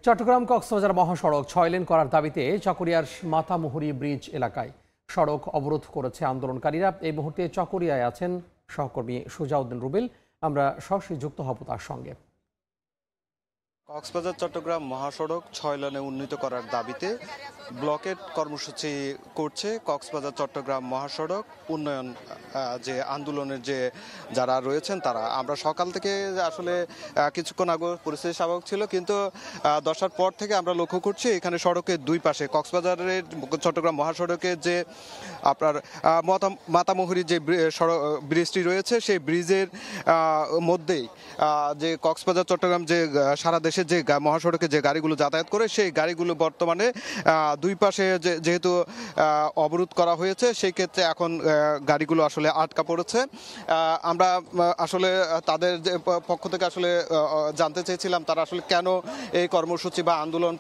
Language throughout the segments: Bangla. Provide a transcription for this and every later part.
চট্টগ্রাম কক্সবাজার মহাসড়ক ৬ লেন করার দাবিতে চকরিয়ার মাতামুহুরী ব্রিজ এলাকায় সড়ক অবরোধ করেছে আন্দোলনকারীরা। এই মুহূর্তে চকরিয়ায় আছেন সহকর্মী সুজাউদ্দিন রুবেল। আমরা সরাসরি যুক্ত হব তার সঙ্গে। কক্সবাজার চট্টগ্রাম মহাসড়ক ৬ লেনে উন্নীত করার দাবিতে ব্লকেট কর্মসূচি করছে কক্সবাজার চট্টগ্রাম মহাসড়ক উন্নয়ন যে আন্দোলনের যে যারা রয়েছেন তারা। আমরা সকাল থেকে আসলে কিছুক্ষণ আগে পরিস্থিতি স্বাভাবিক ছিল, কিন্তু 10টার পর থেকে আমরা লক্ষ্য করছি এখানে সড়কের দুই পাশে কক্সবাজারের চট্টগ্রাম মহাসড়কের যে আপনার মাতামুহুরী যে ব্রিজটি রয়েছে সেই ব্রিজের মধ্যেই যে কক্সবাজার চট্টগ্রাম যে সারা দেশে যে মহাসড়কে যে গাড়িগুলো যাতায়াত করে সেই গাড়িগুলো বর্তমানে দুই পাশে যেহেতু অবরোধ করা হয়েছে, সেই ক্ষেত্রে এখন গাড়িগুলো আসলে আটকা পড়েছে। আমরা আসলে তাদের পক্ষ থেকে আসলে জানতে চেয়েছিলাম তারা আসলে কেন এই কর্মসূচি বা আন্দোলন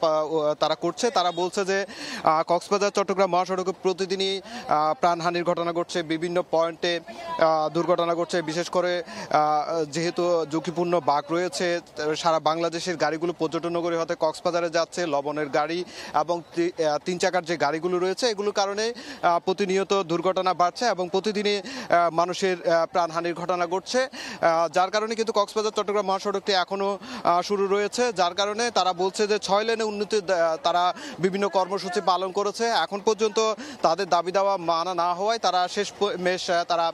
তারা করছে। তারা বলছে যে কক্সবাজার চট্টগ্রাম মহাসড়কে প্রতিদিনই প্রাণহানির ঘটনা ঘটছে, বিভিন্ন পয়েন্টে দুর্ঘটনা ঘটছে। বিশেষ করে যেহেতু ঝুঁকিপূর্ণ বাঁক রয়েছে, সারা বাংলাদেশের গাড়িগুলো পর্যটন নগরী হতে কক্সবাজারে যাচ্ছে, লবণের গাড়ি এবং 3 চাকার যে গাড়িগুলো রয়েছে এগুলোর কারণে প্রতিনিয়ত দুর্ঘটনা বাড়ছে এবং প্রতিদিনই মানুষের প্রাণহানির ঘটনা ঘটছে। যার কারণে কিন্তু কক্সবাজার চট্টগ্রাম মহাসড়কটি এখনো শুরু রয়েছে। যার কারণে তারা বলছে যে 6 লেনে উন্নতি তারা বিভিন্ন কর্মসূচি পালন করেছে, এখন পর্যন্ত তাদের দাবি দেওয়া মানা না হওয়ায় তারা শেষমেশ তারা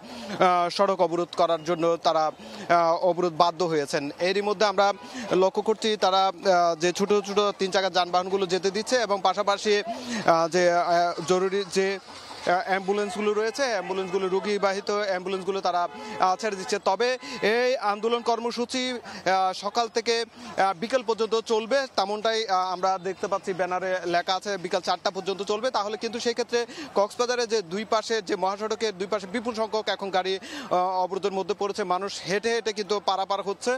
সড়ক অবরোধ করার জন্য তারা অবরোধ বাধ্য হয়েছেন। এরই মধ্যে আমরা লক্ষ্য করছি তারা যে ছোট ছোট 3 চাকার যানবাহনগুলো যেতে দিচ্ছে এবং পাশাপাশি যে জরুরি যে অ্যাম্বুলেন্সগুলো রয়েছে, অ্যাম্বুলেন্সগুলো রোগীবাহিত অ্যাম্বুলেন্সগুলো তারা ছেড়ে দিচ্ছে। তবে এই আন্দোলন কর্মসূচি সকাল থেকে বিকেল পর্যন্ত চলবে, তেমনটাই আমরা দেখতে পাচ্ছি, ব্যানারে লেখা আছে বিকাল 4টা পর্যন্ত চলবে। তাহলে কিন্তু সেই ক্ষেত্রে কক্সবাজারে যে দুই পাশে যে মহাসড়কের দুই পাশে বিপুল সংখ্যক এখন গাড়ি অবরোধের মধ্যে পড়েছে, মানুষ হেঁটে হেঁটে কিন্তু পারাপার হচ্ছে।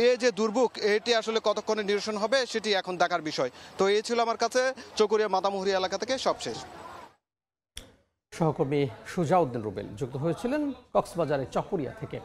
এই যে দুর্ভোগ এটি আসলে কতক্ষণে নিরসন হবে সেটি এখন দেখার বিষয়। তো এই ছিল আমার কাছে চকরিয়া মাতামুহুরী এলাকা থেকে সবশেষ। সহকর্মী সুজাউদ্দিন রুবেল যুক্ত হয়েছিলেন কক্সবাজারের চকরিয়া থেকে।